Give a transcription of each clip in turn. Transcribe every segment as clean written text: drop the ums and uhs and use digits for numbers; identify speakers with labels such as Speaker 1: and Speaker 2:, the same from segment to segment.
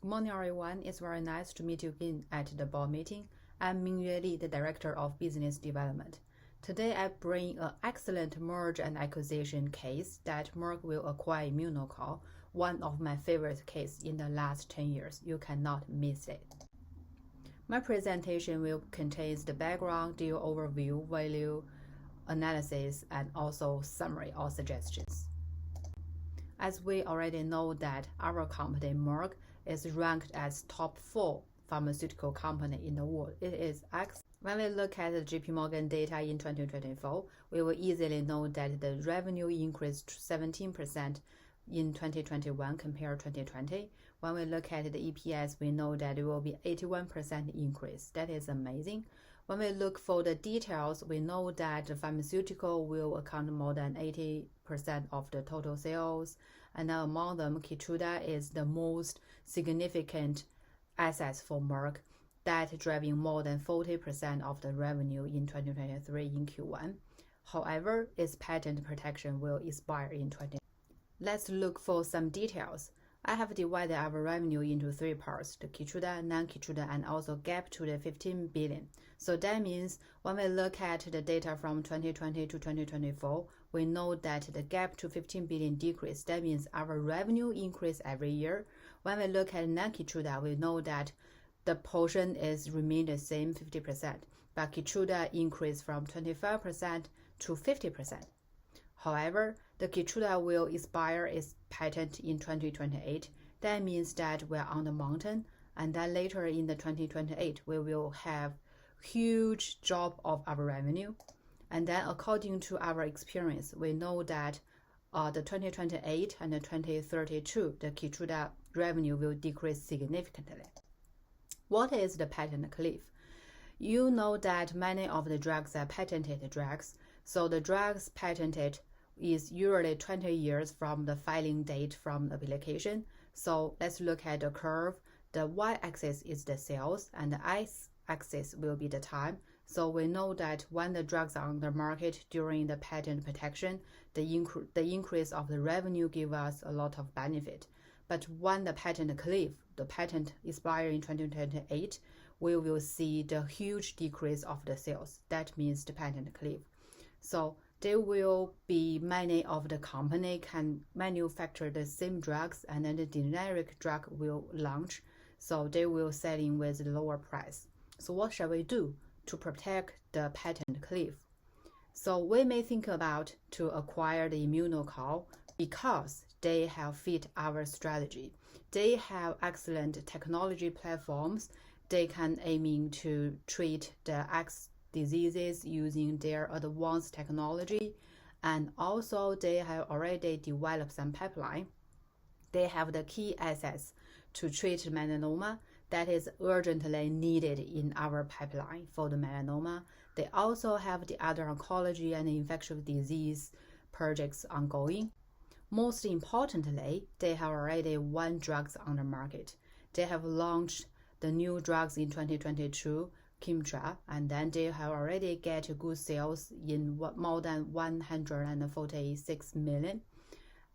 Speaker 1: Good morning, everyone. It's very nice to meet you again at the board meeting. I'm Mingyue Li, the Director of Business Development. Today, I bring an excellent merger and acquisition case that Merck will acquire Immunocore, one of my favorite cases in the last 10 years. You cannot miss it. My presentation will contain the background, deal overview, value analysis, and also summary or suggestions. As we already know that our company, Merck, is ranked as top 4 pharmaceutical company in the world. It is excellent. When we look at the JP Morgan data in 2024, we will easily know that the revenue increased 17% in 2021 compared to 2020. When we look at the EPS, we know that it will be 81% increase. That is amazing. When we look for the details, we know that the pharmaceutical will account more than 80% of the total sales, and among them, Keytruda is the most significant asset for Merck, that driving more than 40% of the revenue in 2023 in Q1. However, its patent protection will expire in 2020. Let's look for some details. I have divided our revenue into 3 parts, the Keytruda, non-Keytruda, and also gap to the 15 billion. So that means when we look at the data from 2020 to 2024, we know that the gap to 15 billion decreased. That means our revenue increase every year. When we look at non-Keytruda, we know that the portion is remained the same 50%, but Keytruda increased from 25% to 50%. However, the Keytruda will expire its patent in 2028. That means that we're on the mountain, and then later in the 2028, we will have huge drop of our revenue. And then according to our experience, we know that the 2028 and the 2032, the Keytruda revenue will decrease significantly. What is the patent cliff? You know that many of the drugs are patented drugs. So the drugs patented is usually 20 years from the filing date from the application. So let's look at the curve. The y-axis is the sales and the x-axis will be the time. So we know that when the drugs are on the market during the patent protection, the increase of the revenue give us a lot of benefit. But when the patent cliff, the patent expires in 2028, we will see the huge decrease of the sales. That means the patent cliff. So there will be many of the company can manufacture the same drugs, and then the generic drug will launch. So they will selling with lower price. So what shall we do to protect the patent cliff? So we may think about to acquire the Immunocore because they have fit our strategy. They have excellent technology platforms. They can aiming to treat the X diseases using their advanced technology, and also they have already developed some pipeline. They have the key assets to treat melanoma that is urgently needed in our pipeline for the melanoma. They also have the other oncology and infectious disease projects ongoing. Most importantly, they have already 1 drugs on the market. They have launched the new drugs in 2022, Keytruda, and then they have already get good sales in more than 146 million.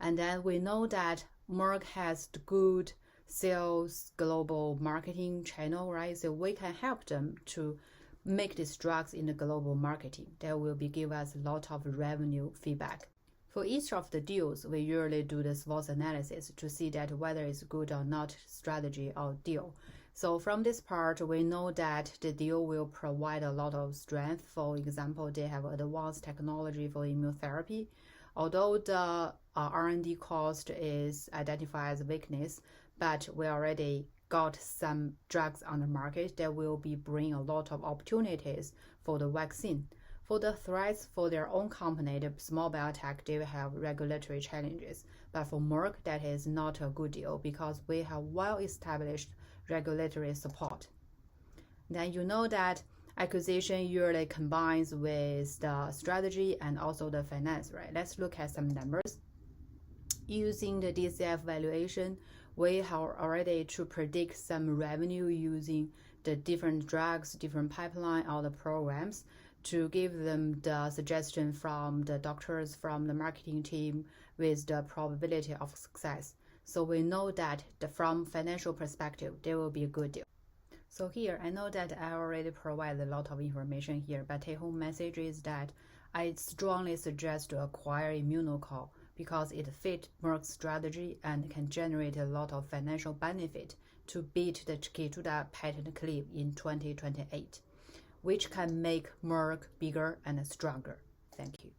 Speaker 1: And then we know that Merck has good sales global marketing channel, right? So we can help them to make these drugs in the global marketing. That will be give us a lot of revenue feedback. For each of the deals, we usually do the SWOT analysis to see that whether it's good or not strategy or deal. So from this part, we know that the deal will provide a lot of strength. For example, they have advanced technology for immunotherapy. Although the R&D cost is identified as a weakness, but we already got some drugs on the market that will be bring a lot of opportunities for the vaccine. For the threats for their own company, the small biotech, they will have regulatory challenges. But for Merck, that is not a good deal because we have well-established regulatory support. Then you know that acquisition usually combines with the strategy and also the finance, right? Let's look at some numbers. Using the DCF valuation, we have already to predict some revenue using the different drugs, different pipeline, or the programs to give them the suggestion from the doctors, from the marketing team with the probability of success. So we know that from financial perspective, there will be a good deal. So here, I know that I already provide a lot of information here, but take-home message is that I strongly suggest to acquire Immunocore because it fits Merck's strategy and can generate a lot of financial benefit to beat the Keytruda patent cliff in 2028, which can make Merck bigger and stronger. Thank you.